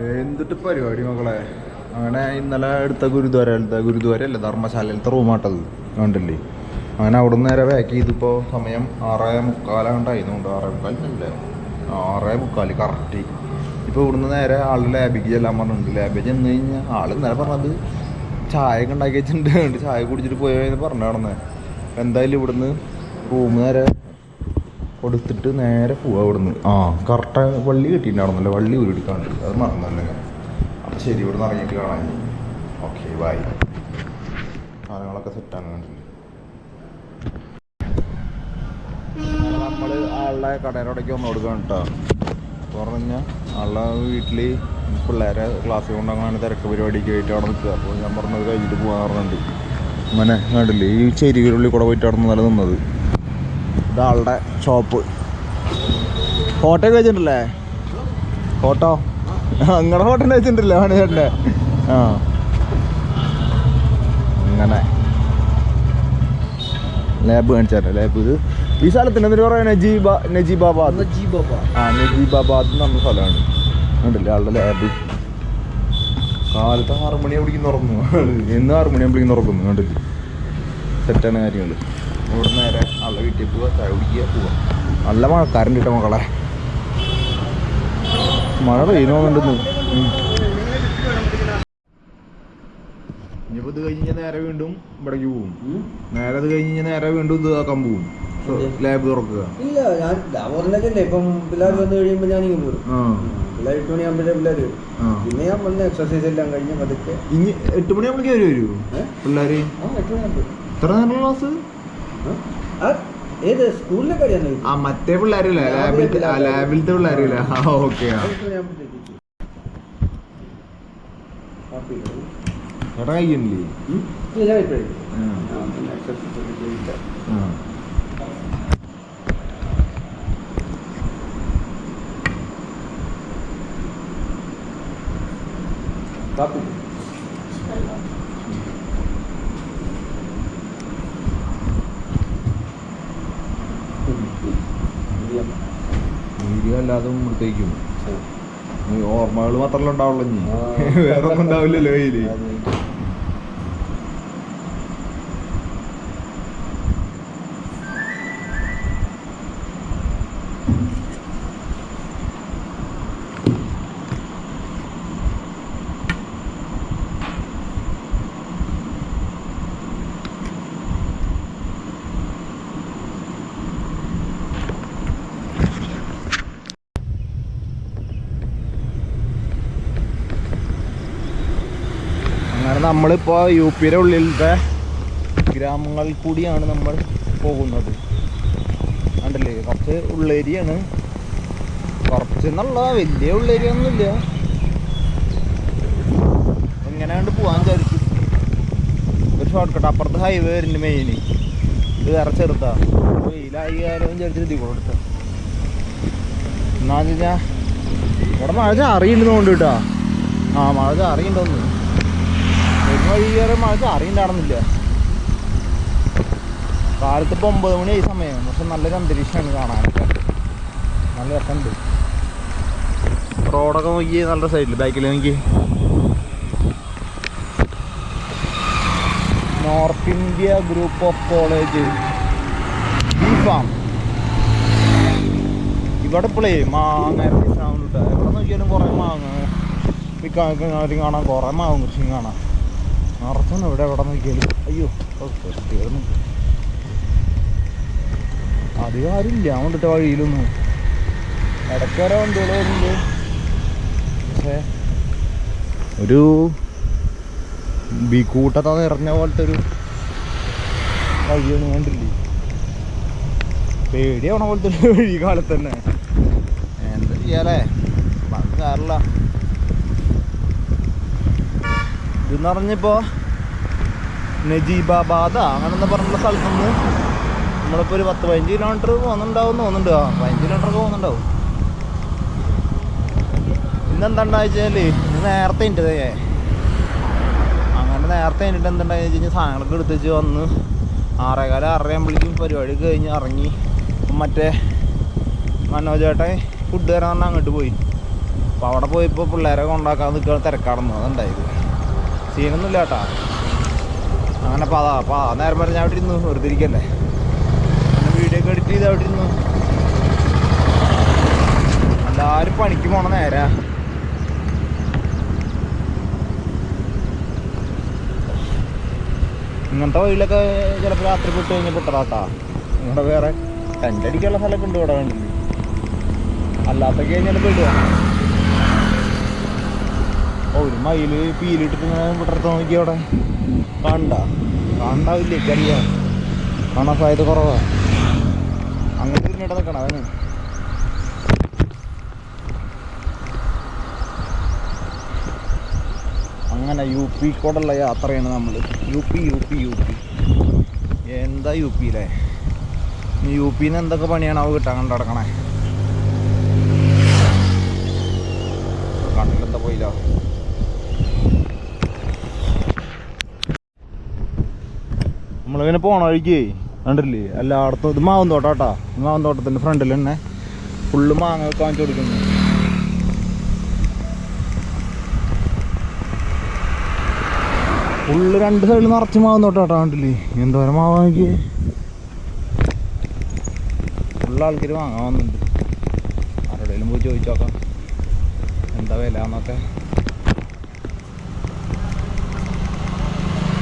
എന്തിട്ട് പരിപാടി മക്കളെ. അങ്ങനെ ഇന്നലെ എടുത്ത ഗുരുദ്വാരയല്ല ധർമ്മശാലയിലത്തെ റൂമാട്ടത് കണ്ടില്ലേ. അങ്ങനെ അവിടെ നിന്ന് നേരെ പാക്ക് ചെയ്തിപ്പോൾ സമയം 6:45 6:45 6:45 കറക്റ്റ്. ഇപ്പോൾ ഇവിടുന്ന് നേരെ ആളുടെ ലാബിക്ക് ചെല്ലാൻ പറഞ്ഞിട്ടുണ്ട്. ലാബിൽ ചെന്ന് കഴിഞ്ഞാൽ ആൾ ഇന്നലെ പറഞ്ഞത് ചായ ഒക്കെ ഉണ്ടാക്കി വെച്ചിട്ടുണ്ട്, ചായ കുടിച്ചിട്ട് പോയെന്ന് പറഞ്ഞു നടന്നേ. എന്തായാലും ഇവിടുന്ന് റൂം നേരെ കൊടുത്തിട്ട് നേരെ പോവാ ഇവിടുന്ന്. കറക്റ്റ് വള്ളി കിട്ടിയിട്ടുണ്ടായിരുന്നല്ലോ, വള്ളി ഉരുടിക്കാണ്ട് അത് മറന്നല്ലേ. അപ്പം ശരി, ഇവിടുന്ന് ഇറങ്ങിയിട്ട് കാണാൻ. Okay bye. സാധനങ്ങളൊക്കെ സെറ്റാണ് കണ്ടില്ല. നമ്മൾ ആളുടെ കടയിലോടേക്ക് വന്ന് കൊടുക്കണം കേട്ടോ. പറഞ്ഞു കഴിഞ്ഞാൽ ആളുടെ വീട്ടിൽ പിള്ളേരെ ക്ലാസ്സിൽ കൊണ്ടങ്ങനെ തിരക്ക് പരിപാടിക്ക് ആയിട്ട് അവിടെ നിൽക്കുക. അപ്പോൾ ഞാൻ പറഞ്ഞത് കഴിഞ്ഞിട്ട് പോകാൻ പറഞ്ഞിട്ടുണ്ട്. അങ്ങനെ കണ്ടില്ലേ, ഈ ചെരികളുള്ളിൽ കൂടെ പോയിട്ട് അവിടെ നിന്നല്ല നിന്നത്. ഇതാളുടെ ഷോപ്പ്. ഫോട്ടോ ഒക്കെ വെച്ചിട്ടുണ്ടല്ലേ? ഫോട്ടോ നിങ്ങളുടെ ഫോട്ടോ വെച്ചിട്ടുണ്ടല്ലേ മണിച്ചേട്ടൻ്റെ? അങ്ങനെ ലാബ് കാണിച്ചാലോ. ലാബ് ഇത് ഈ സ്ഥലത്തിന് എന്തിനു പറയാ? നജീബാബാദ് നജീബാബാദ് എന്ന് പറഞ്ഞ സ്ഥലമാണ്. കണ്ടില്ലേ ആളുടെ ലാബ്. കാലത്ത് 6 മണിയാകുമ്പോഴേക്കും തുറന്നു, എന്ന് 6 മണിയാകുമ്പോഴേക്കും തുറക്കുന്നു. കണ്ടില്ലേ, സെറ്റാണ് കാര്യങ്ങൾ. ഇവിടെ നേരെ ആളുടെ വീട്ടിൽ പോവുക, ചായ കുടിക്കുക, പോവുക. നല്ല മഴക്കാരൻ കിട്ടും മക്കളെ. മഴ പെയ്യുന്നുണ്ടെന്ന്. ഇനിയിപ്പോൾ ഇത് കഴിഞ്ഞ് നേരെ വീണ്ടും ഇവിടേക്ക് പോവും. നേരെ ഇത് കഴിഞ്ഞ് നേരെ വീണ്ടും ഇത് ആക്കാൻ പോവും, ലാബ് തുറക്കുക. ഇല്ല, ഞാൻ പറഞ്ഞല്ലേ ഇപ്പം പിള്ളേർ വന്നു കഴിയുമ്പോൾ ഞാൻ ഇങ്ങനെ പോരും. പിള്ളേർ 8 മണിയാകുമ്പോഴേ പിള്ളേർ വരും. പിന്നെ ഞാൻ വന്ന് എക്സസൈസ് എല്ലാം കഴിഞ്ഞ് പതുക്കെ. ഇനി 8 മണിയാകുമ്പോഴേക്ക് വരൂ പിള്ളേർ. 8 മണിയാകുമ്പോൾ എത്ര നേരം ക്ലാസ്? ഏത് സ്കൂളിലെ കാര്യമാണ്? മറ്റേ പിള്ളേരില്ല, ലാബിലത്തെ പിള്ളേരില്ല. ഓക്കെ. ചേട്ടാ കഴിക്കണില്ലേ? വീഡിയോ അല്ലാതെ പ്രത്യേകിക്കും ഓർമ്മകൾ മാത്രമല്ല ഉണ്ടാവുള്ളൂ. ഇനി വേറെ ഒന്നും ഉണ്ടാവില്ലല്ലോ കയ്യില്. അങ്ങനെ നമ്മളിപ്പോൾ UPയുടെ ഉള്ളിലത്തെ ഗ്രാമങ്ങളിൽ കൂടിയാണ് നമ്മൾ പോകുന്നത്. കണ്ടല്ലേ, കുറച്ച് ഉള്ളേരിയാണ്. കുറച്ചെന്നുള്ള വലിയ ഉള്ളേരിയ ഒന്നുമില്ല. എങ്ങനെയാണ്ട് പോകാൻ വിചാരിച്ചു. ഒരു ഷോർട്ട് കട്ട് അപ്പുറത്ത് ഹൈവേ വരുന്നുണ്ട് മെയിന്. ഇത് വേറെ ചെറുതാ. വെയിലായി കാലം വിചാരിച്ചിട്ട് ഇതിൽ കൊടുത്ത എന്നാന്ന് വെച്ചാൽ ഇവിടെ മഴ ചാറിയുണ്ടെന്ന് കൊണ്ട് കേട്ടോ. മഴ ചാറിയുണ്ടോന്ന് വഴി കയറി മഴ അറിയണ്ടാണെന്നില്ല. കാലത്ത് ഇപ്പോൾ 9 മണി സമയം. പക്ഷെ നല്ലൊരു അന്തരീക്ഷമാണ് കാണാനൊക്കെ, നല്ല രസമുണ്ട്. റോഡൊക്കെ നോക്കി നല്ല സൈഡിൽ ബാക്കിൽ നോക്കി. North India group of college B-farm. ഇവിടെ ഇപ്പോഴേ മാങ്ങ സൗണ്ട് കിട്ടുക. എവിടെ നോക്കിയാലും കുറേ മാങ്ങ വിൽക്കാൻ കാണാൻ, കുറേ മാങ്ങ കൃഷി കാണാം. നിറച്ചാണ് ഇവിടെ എവിടെ നോക്കിയാലും. അയ്യോ തീർന്നു. അധികം ആരുമില്ല കൊണ്ടിട്ട് വഴിയിലൊന്നും. ഇടയ്ക്ക് വരെ വണ്ടികൾ വരുന്നുണ്ട്. പക്ഷേ ഒരു കൂട്ടത്താ നിറഞ്ഞ പോലത്തെ ഒരു വഴിയാണ്. കണ്ടില്ലേ, പേടിയാവണ പോലത്തെ ഒരു വഴി കാലത്ത് തന്നെ. എന്താ ചെയ്യാലേ, പറഞ്ഞ കാറില്ല. ഇതെന്ന് പറഞ്ഞപ്പോൾ നജീബാബാദ് അങ്ങനെന്ന് പറഞ്ഞുള്ള സ്ഥലത്ത് നിന്ന് നമ്മളിപ്പോൾ ഒരു 10-15 കിലോമീറ്റർ പോകുന്നുണ്ടാവും തോന്നുന്നുണ്ട്. 15 കിലോമീറ്ററൊക്കെ പോകുന്നുണ്ടാവും. ഇന്നെന്താണ്ടാന്ന് വെച്ചാൽ ഇന്ന് നേരത്തെ ഉണ്ട്. അങ്ങനെ നേരത്തെ കഴിഞ്ഞിട്ട് എന്തുണ്ടായെന്ന് വെച്ച് കഴിഞ്ഞാൽ സാധനങ്ങളൊക്കെ എടുത്ത് വെച്ച് വന്ന് 6:15 6:30 പരിപാടി കഴിഞ്ഞ് ഇറങ്ങി. മറ്റേ മനോജേട്ടൻ ഫുഡ് തരാൻ പറഞ്ഞാൽ അങ്ങോട്ട് പോയി. അപ്പോൾ അവിടെ പോയപ്പോൾ പിള്ളേരെ കൊണ്ടാക്കാൻ നിൽക്കുക തിരക്കാടുന്നു അതുണ്ടായത്. സീനൊന്നുമില്ല കേട്ടാ. അങ്ങനെ അപ്പോൾ നേരം പറഞ്ഞ് അവിടെ ഇരുന്നു വെറുതെ ഇരിക്കല്ലേ. അങ്ങനെ വീഡിയോ ഒക്കെ എഡിറ്റ് ചെയ്ത് അവിടെ ഇരുന്നു. എല്ലാവരും പണിക്ക് പോണ നേരാ. ഇങ്ങനത്തെ വഴിയിലൊക്കെ ചിലപ്പോൾ രാത്രി പെട്ട് കഴിഞ്ഞാൽ പെട്ടതാട്ടാ. നിങ്ങളുടെ വേറെ ടെൻ്റ് അടിക്കാനുള്ള സ്ഥലമൊക്കെ ഉണ്ട് ഇവിടെ വേണ്ടില്ല. അല്ലാത്തൊക്കെ കഴിഞ്ഞാൽ പെടുക. ഒരു മയില് പീലിട്ടിട്ട് ഇങ്ങനെ വിട്ടടുത്ത് നോക്കി അവിടെ കാണണ്ടാവില്ലേ? അറിയാം, കാണാൻ സാധ്യത കുറവാണ്. അങ്ങോട്ട് തിരിഞ്ഞിട്ട് നിൽക്കണം അതിന്. അങ്ങനെ യു പി കൂടെയുള്ള യാത്രയാണ് നമ്മൾ. യു പി എന്താ യു പിയിലെ യു പിന്ന് എന്തൊക്കെ പണിയാണ് അവ കിട്ടാൻ കണ്ട് നടക്കണേ. കണ്ടിലെന്താ പോയില്ല. നമ്മളിങ്ങനെ പോണ വഴിക്ക് കണ്ടില്ലേ എല്ലായിടത്തും ഇത് മാവും തോട്ടാ. മാവും തോട്ടത്തിൻ്റെ ഫ്രണ്ടിൽ തന്നെ ഫുള്ള് മാങ്ങ കാണിച്ചു കൊടുക്കുന്നു. ഫുള്ള് രണ്ട് സൈഡിൽ നിറച്ച് മാവും തോട്ടാ കണ്ടില്ലേ. എന്തോരം മാവ് നോക്കി. ഫുള്ള് ആൾക്കാർ വാങ്ങാൻ വന്നിട്ടുണ്ട്. ആരുടെയും പോയി ചോദിച്ചു നോക്കാം എന്താ വില എന്നൊക്കെ.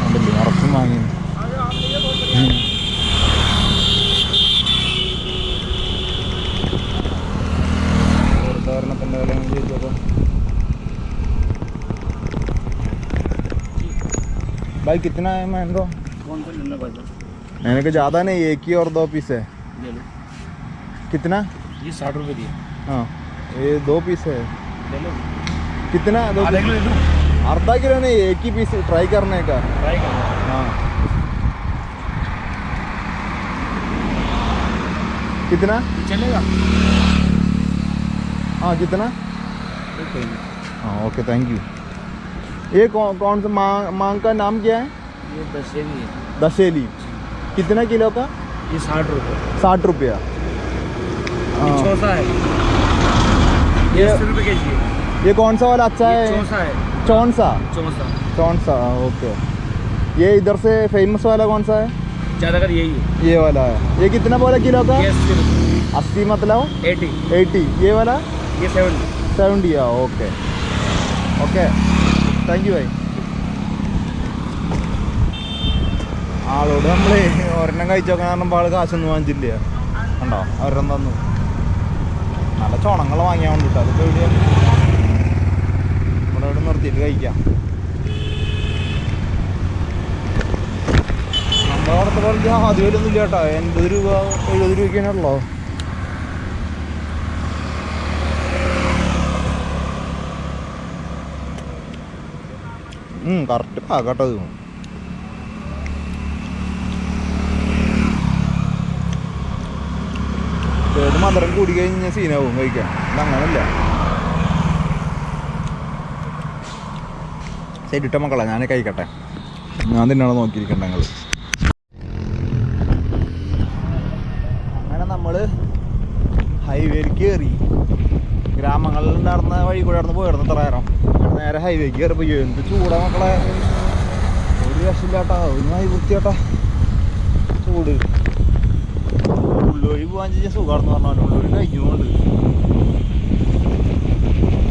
കണ്ടില്ലേ നിറച്ചും വാങ്ങി. ഓരോരുത്തരണത്തിൻ്റെ വില ചോദിച്ചു നോക്കാം. भाई कितना है मैंगो? कौन सा लेना भाई? मैंने कहा ज़्यादा नहीं, एक ही और 2 पीस है. ले लो. कितना? ये 60 रुपये दिए. हाँ ये 2 पीस है. ले लो. कितना? आधा किलो ले लो. आधा किलो नहीं, एक ही पीस ट्राई करने का. ट्राई करना. हाँ कितना चलेगा? हाँ कितना? हाँ ओके थैंक यू. ये कौन सा मांग का नाम क्या है? ये दशेली है. दशेली कितना किलो का? ये 60 रुपये. 60 रुपया. ये चौसा है. ये 80 रुपये के जी. ये कौन सा वाला अच्छा है? चौसा है. चौसा ओके. ये इधर से फेमस वाला कौन सा है? ज़्यादातर यही है. ये वाला है. ये कितना बोला किलो का? 80 मतलब 80. ये वाला? ये 70. ओके ओके താങ്ക് യു ഭായി. ആളോട് നമ്മൾ ഒരെണ്ണം കഴിച്ചു നോക്കാൻ പറഞ്ഞപ്പോൾ ആൾ കാശൊന്നും വാങ്ങിച്ചില്ല. ഉണ്ടോ ഒരെണ്ണം തന്നു. നല്ല ചോണങ്ങൾ വാങ്ങിയാൽ വേണ്ടിട്ട് അതൊക്കെ ഇവിടെ ഇവിടെ നിർത്തിയിട്ട് കഴിക്കാം. നമ്മുടെ അവിടുത്തെ പോലെ ആദ്യം വരുന്നില്ല കേട്ടോ. 80 രൂപ 70 രൂപയ്ക്കാണ് ഉള്ളോ. കറക്റ്റ് പാകട്ടോ. ഇത് മധുരം കൂടി കഴിഞ്ഞ സീനാവും കഴിക്കാൻ. ഇതങ്ങനല്ല. ശരിട്ട മക്കളെ ഞാൻ കഴിക്കട്ടെ. ഞാൻ തന്നെയാണ് നോക്കിയിരിക്കണ്ട ഞങ്ങൾ. അങ്ങനെ നമ്മൾ ഹൈവേയിൽ കയറി. ഗ്രാമങ്ങളിൽ നടന്ന വഴി കൂടെ നടന്ന് പോയിരുന്നു ഇത്ര നേരം. നേരെ ഹൈവേക്ക് കയറിപ്പോൾ എന്ത് ചൂടാ മക്കളെ. ഒരു രക്ഷയില്ലാട്ടാ. ഒന്നായി വൃത്തിയാട്ടാ ചൂട്. ഉള്ളൊഴി പോകാൻ ചെയ്യാൻ സുഖമാണെന്ന് പറഞ്ഞാൽ ഉള്ളൊഴി കഴിഞ്ഞുകൊണ്ട്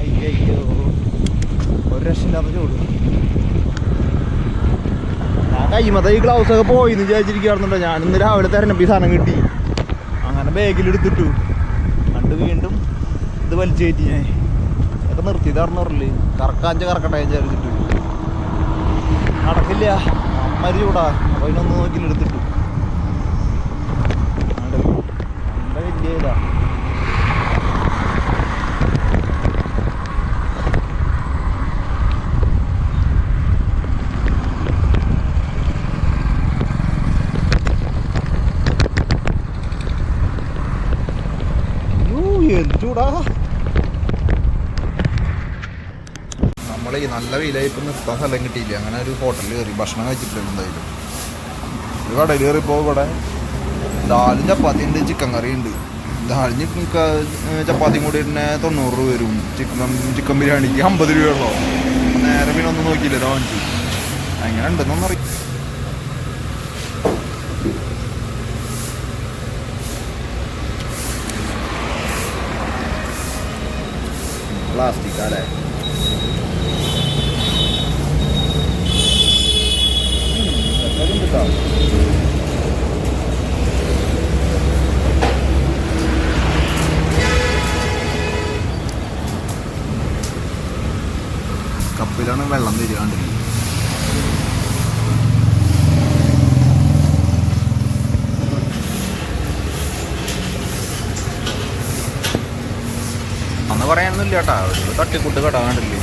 അയ്യോ ഒരു രക്ഷയില്ലാത്ത ചൂട്. ഞാൻ കൈമത്തെ ഈ ഗ്ലൗസൊക്കെ പോയിന്ന് വിചാരിച്ചിരിക്കുകയായിരുന്നുണ്ടോ. ഞാനിന്ന് രാവിലെ തിരഞ്ഞപ്പോൾ ഈ സാധനം കിട്ടി. അങ്ങനെ ബാഗിലെടുത്തിട്ടു. കണ്ട് വീണ്ടും ഇത് വലിച്ചു കയറ്റി. ഞാൻ ഒക്കെ നിർത്തിയതാർന്നറില്ലേ. കറക്കാഞ്ച കറക്കട്ടെ വിചാരിച്ചിട്ട് നടക്കില്ല. അമ്മര് ചൂടാ. അപ്പോൾ അതിനൊന്ന് നോക്കിയിട്ടെടുത്തിട്ടു. നല്ല വലിയ ഇതാ. എന്ത് ചൂടാ. നമ്മൾ ഈ നല്ല വെയിലായിപ്പോൾ നിർത്താൻ സ്ഥലം കിട്ടിയില്ല. അങ്ങനെ ഒരു ഹോട്ടലിൽ കയറി ഭക്ഷണം കഴിച്ചിട്ടില്ല. എന്തായാലും ഒരു കടയിൽ കയറിയപ്പോൾ ഇവിടെ ദാലും ചപ്പാത്തി ഉണ്ട്, ചിക്കൻ കറി ഉണ്ട്. ദാളിന് ചപ്പാത്തിയും കൂടി തന്നെ 90 രൂപ വരും. ചിക്കൻ ബിരിയാണിക്ക് 50 രൂപയുള്ളൂ. നേരെ പിന്നെ ഒന്നും നോക്കിയില്ല വാങ്ങിച്ചു. എങ്ങനെ ഉണ്ടെന്നൊന്നും അറിയാം. പ്ലാസ്റ്റിക് അല്ലേ? കപ്പിലാണ് വെള്ളം തരികയാണ്. അന്ന് പറയാനൊന്നുമില്ല കേട്ടാ, ഒരു തട്ടിക്കൂട്ട് കട കണ്ടില്ലേ.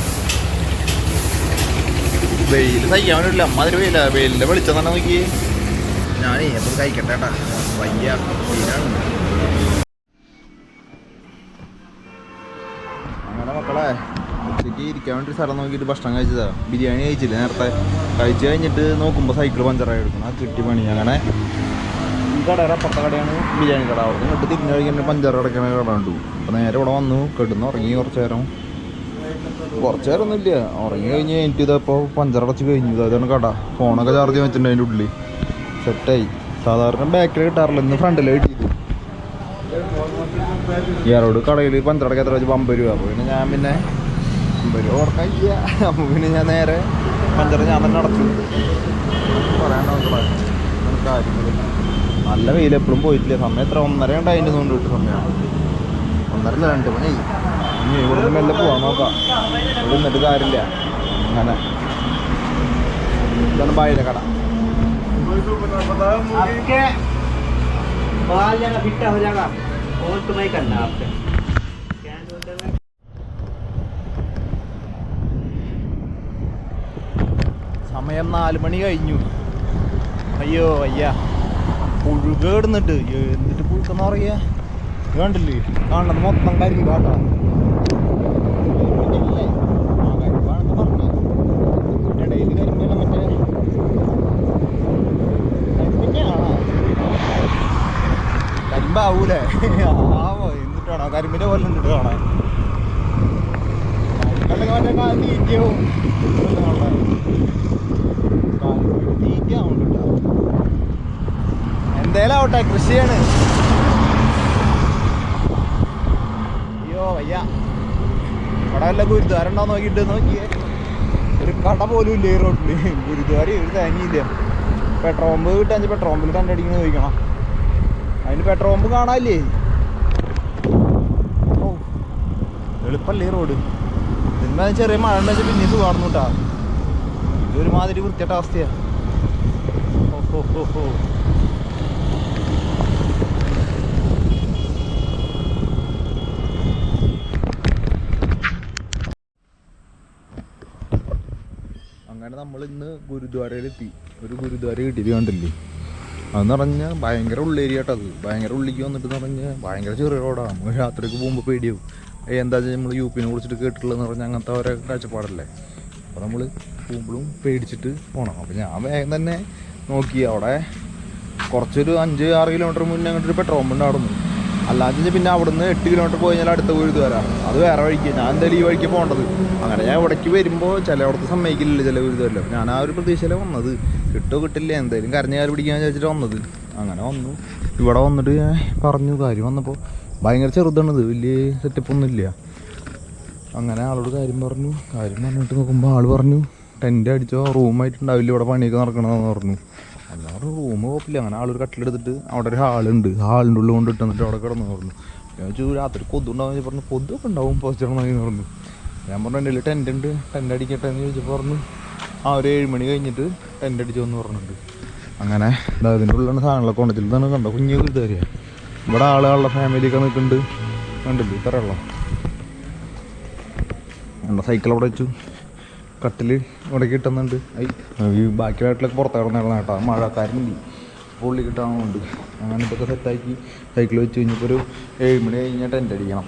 വെയിൽ സഹിക്കാൻ പറ്റില്ല, അമ്മാതിരി വെയില. വെയിലിൻ്റെ വെളിച്ചം തന്നെ നോക്കി. ഞാനേ എപ്പോൾ കഴിക്കട്ടെ കേട്ടാ, വയ്യ വെയിലാണ്. അങ്ങനെ മക്കളെ ഉച്ചയ്ക്ക് ഇരിക്കാൻ വേണ്ടി സ്ഥലം നോക്കിയിട്ട് ഭക്ഷണം കഴിച്ചതാ. ബിരിയാണി കഴിച്ചില്ല നേരത്തെ. കഴിച്ച് കഴിഞ്ഞിട്ട് നോക്കുമ്പോൾ സൈക്കിൾ പഞ്ചറായി എടുക്കണം. ആ കിട്ടി പണി. അങ്ങനെ ഈ കടയുടെ അപ്പുറത്തെ കടയാണ് ബിരിയാണി കട. അവിടെ നിന്ന് ഇട്ട് തിരിഞ്ഞ് കഴിക്കാൻ പഞ്ചർ അടയ്ക്കണ കട കണ്ടു. അപ്പോൾ നേരെ ഇവിടെ വന്നു കിടന്ന് ഉറങ്ങി കുറച്ച് നേരം ഒന്നുമില്ല. ഉറങ്ങി കഴിഞ്ഞ് എനിക്ക് ഇതപ്പോൾ പഞ്ചറടച്ച് കഴിഞ്ഞു. അതാണ് കട. ഫോണൊക്കെ ചാർജ് ചെയ്യാൻ വെച്ചിട്ടുണ്ട് അതിൻ്റെ ഉള്ളിൽ. സെറ്റായി. സാധാരണ ബാക്കിൽ കിട്ടാറില്ല, ഇന്ന് ഫ്രണ്ടിൽ കിട്ടിയത്. ഇയാളോട് കടയിൽ പഞ്ചറടക്കാൻ എത്ര വെച്ച് 50 രൂപ. അപ്പോൾ പിന്നെ ഞാൻ 50 രൂപ ഓർക്കാനില്ല. അപ്പോൾ പിന്നെ ഞാൻ നേരെ പഞ്ചർ ഞാൻ തന്നെ അടച്ചു. പറയാൻ നോക്കണേ കാര്യങ്ങൾ. നല്ല വെയിൽ എപ്പോഴും പോയിട്ടില്ല. സമയം എത്ര 1:30 ഉണ്ട് അതിൻ്റെ കൊണ്ട് കിട്ടും. സമയം 1:30 2 മണി. ഇനി ഇവിടെ മെല്ലെ പോവാൻ നോക്കാം. ഇവിടെ നിന്നിട്ട് കാര്യമില്ല. അങ്ങനെ ഇതാണ് ബായിലെ കട. സമയം 4 മണി കഴിഞ്ഞു. അയ്യോ അയ്യ പുഴുകേടുന്നിട്ട് എന്നിട്ട് പുഴുക്കെന്ന് പറയാ. കണ്ടില്ലേ കാണുന്നത് മൊത്തം കരിമ്പാട്ടാ. ഇടയിൽ കരിമ്പെല്ലാം മറ്റേ കരിമ്പാവൂലേ? ആവോ എന്നിട്ടാണോ കരിമ്പിൻ്റെ പോലെ ഉണ്ടിട്ട് കാണാൻ. മറ്റേ തീറ്റയാവും തീറ്റയാവുന്നുണ്ട്. എന്തേലും ആവട്ടെ, കൃഷിയാണ്. അയ്യോ വയ്യ. ഇവിടെ വല്ല ഗുരുദ്വാരം ഉണ്ടോ നോക്കിയിട്ട് നോക്കിയേ. ഒരു കട പോലും ഇല്ല ഈ റോഡിൽ. ഗുരുദ്വാരം ഒരു തേങ്ങയില്ല. പെട്രോൾ പമ്പ് കിട്ടാൻ പെട്രോൾ പമ്പിൽ കണ്ടടിക്കുന്നത് ചോദിക്കണം. അതിന് പെട്രോൾ പമ്പ് കാണാനില്ലേ? ഓ എളുപ്പമല്ലേ ഈ റോഡ്. ഇതിന്മേൽ ചെറിയ മഴ ഉണ്ടെങ്കിൽ പിന്നെ ഇത് കാണുന്നു കേട്ടാ. ഇതൊരുമാതിരി വൃത്തിയായിട്ട അവസ്ഥയാണ്. ഓ അങ്ങനെ നമ്മൾ ഇന്ന് ഗുരുദ്വാരയിലെത്തി. ഒരു ഗുരുദ്വാര കിട്ടിയിട്ട് കണ്ടില്ലേ? അതെന്ന് പറഞ്ഞാൽ ഭയങ്കര ഉള്ളേരിയാട്ടത്. ഭയങ്കര ഉള്ളിലേക്ക് വന്നിട്ട് പറഞ്ഞാൽ ഭയങ്കര ചെറിയ റോഡാണ്. രാത്രിക്ക് പോകുമ്പോൾ പേടിയാവും. എന്താ വെച്ചാൽ നമ്മൾ യുപിനെ കുറിച്ചിട്ട് കേട്ടിട്ടുള്ളതെന്ന് പറഞ്ഞാൽ അങ്ങനത്തെ ഓരോ കാഴ്ചപ്പാടല്ലേ. അപ്പോൾ നമ്മൾ പോകുമ്പോഴും പേടിച്ചിട്ട് പോകണം. അപ്പോൾ ഞാൻ വേഗം തന്നെ നോക്കി. അവിടെ കുറച്ചൊരു 5-6 കിലോമീറ്റർ മുന്നേ അങ്ങോട്ടൊരു പെട്രോൾ പമ്പ് ഉണ്ടായിരുന്നു. അല്ലാതെ പിന്നെ അവിടെ നിന്ന് 8 കിലോമീറ്റർ പോയി കഴിഞ്ഞാൽ അടുത്ത ഗുരുദ്വാര. അത് വേറെ വഴിക്ക്. ഞാൻ എന്തായാലും ഈ വഴിക്ക് പോകേണ്ടത്. അങ്ങനെ ഞാൻ ഇവിടേക്ക് വരുമ്പോൾ ചിലയിടത്ത് സമ്മതിക്കില്ല ചില ഗുരുദ്വാരല്ലോ. ഞാൻ ആ ഒരു പ്രതീക്ഷയിലാണ് വന്നത്. കിട്ടുമോ കിട്ടില്ല എന്തായാലും കരഞ്ഞുകാർ പിടിക്കാൻ വെച്ചിട്ട് വന്നത്. അങ്ങനെ വന്നു. ഇവിടെ വന്നിട്ട് ഞാൻ പറഞ്ഞു കാര്യം. വന്നപ്പോൾ ഭയങ്കര ചെറുതാണിത്, വലിയ സെറ്റപ്പൊന്നുമില്ല. അങ്ങനെ ആളോട് കാര്യം പറഞ്ഞിട്ട് നോക്കുമ്പോൾ ആൾ പറഞ്ഞു ടെൻ്റ് അടിച്ചോ റൂമായിട്ടുണ്ടാവില്ല, ഇവിടെ പണിയൊക്കെ നടക്കണമെന്ന് പറഞ്ഞു. എന്നാൽ റൂം കുഴപ്പമില്ല. അങ്ങനെ ആളൊരു കട്ടിലെടുത്തിട്ട് അവിടെ ഒരു ഹാളുണ്ട്, ഹാളിൻ്റെ ഉള്ളിൽ കൊണ്ടിട്ട് എന്നിട്ട് അവിടെ കിടന്നു പറഞ്ഞു. ഞാൻ ചോദിച്ചു രാത്രി കൊതുണ്ടാവും പറഞ്ഞു. കൊതൊക്കെ ഉണ്ടാവും പോസ്റ്ററെന്ന് പറഞ്ഞു. ഞാൻ പറഞ്ഞു എൻ്റെ ടെൻ്റ് ഉണ്ട്, ടെൻ്റ് അടിക്കട്ടെ എന്ന് ചോദിച്ചപ്പോൾ പറഞ്ഞു ഒരു 7 മണി കഴിഞ്ഞിട്ട് ടെൻ്റ് അടിച്ചോ എന്ന് പറഞ്ഞിട്ടുണ്ട്. അങ്ങനെ ഇതിൻ്റെ ഉള്ളിലാണ് സാധനങ്ങളൊക്കെ കൊണ്ടിട്ട് ഇതാണ് കണ്ടോ കുഞ്ഞു വീട്ടുകാരിയാണ്. ഇവിടെ ആളുകളുടെ ഫാമിലിയൊക്കെ നിൽക്കുന്നുണ്ട്. കണ്ടില്ലേ ഇത്രയുള്ള എൻ്റെ സൈക്കിൾ അവിടെ വെച്ചു. കട്ടിൽ ഇവിടെ കിട്ടുന്നുണ്ട്. ഈ ബാക്കി വീട്ടിലൊക്കെ പുറത്തിറങ്ങുന്ന കേട്ടോ. മഴക്കാരനുണ്ട്, പുള്ളി കിട്ടാനുണ്ട്. അങ്ങനെ ഇതൊക്കെ സെറ്റാക്കി സൈക്കിൾ വെച്ച് കഴിഞ്ഞപ്പോൾ ഒരു 7 മണി കഴിഞ്ഞാൽ ടെൻ്റ് അടിക്കണം.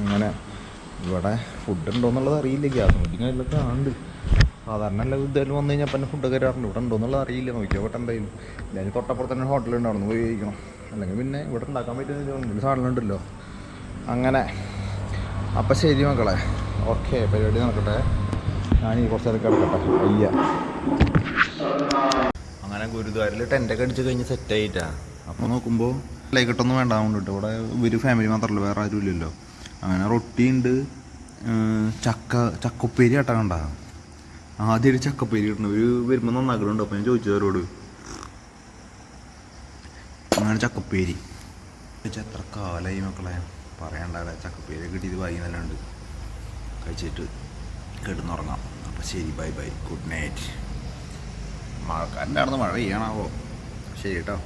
അങ്ങനെ ഇവിടെ ഫുഡ് ഉണ്ടോ എന്നുള്ളത് അറിയില്ല. ഗ്യാസ് മീറ്റിംഗ് അതിലൊക്കെ ഉണ്ട്. സാധാരണ എല്ലാ എന്തായാലും വന്നു കഴിഞ്ഞാൽ പിന്നെ ഫുഡൊക്കെ തരാറുണ്ട്. ഇവിടെ ഉണ്ടോയെന്നുള്ളത് അറിയില്ല, നോക്കിയാൽ പെട്ടെന്ന് എന്തായാലും ഞാൻ തൊട്ടപ്പുറത്ത് തന്നെ ഹോട്ടലുണ്ടായിരുന്നു, പോയി കഴിക്കണം. അല്ലെങ്കിൽ പിന്നെ ഇവിടെ ഉണ്ടാക്കാൻ പറ്റുന്ന എന്തെങ്കിലും സാധനം ഉണ്ടല്ലോ അങ്ങനെ. അപ്പം ശരി മക്കളെ, ഓക്കെ, പരിപാടി നടക്കട്ടെ. ഞാൻ കുറച്ച് നേരം കിടക്കട്ടെ, വയ്യ. അങ്ങനെ ഗുരുദ്വാരയിൽ ടെൻ്റൊക്കെ അടിച്ച് കഴിഞ്ഞ് സെറ്റായിട്ടാ. അപ്പോൾ നോക്കുമ്പോൾ ലൈക്കിട്ടൊന്നും വേണ്ടാവുന്നുണ്ട് കേട്ടോ. ഇവിടെ ഇവർ ഫാമിലി മാത്രമല്ല, വേറെ ആരും ഇല്ലല്ലോ. അങ്ങനെ റൊട്ടിയുണ്ട്, ചക്കുപ്പേരി ആട്ടാ കണ്ട. ആദ്യമായിട്ട് ചക്കപ്പേരി കിട്ടണം. ഒരു വരുമ്പോൾ നന്നാക്കുന്നുണ്ട്. അപ്പോൾ ഞാൻ ചോദിച്ചു അവരോട്. അങ്ങനെ ചക്കപ്പേരി എത്ര കാലമായി മക്കളെ, പറയണ്ടാവില്ല. ചക്കപ്പേരി കിട്ടിയത് വൈകുന്നേരമുണ്ട്, കഴിച്ചിട്ട് കിടന്നുറങ്ങാം. അപ്പോൾ ശരി, ബൈ ബൈ, ഗുഡ് നൈറ്റ്. മഴക്കാരൻ്റെ അവിടെ നിന്ന് മഴ പെയ്യണാവോ. ശരി കേട്ടോ.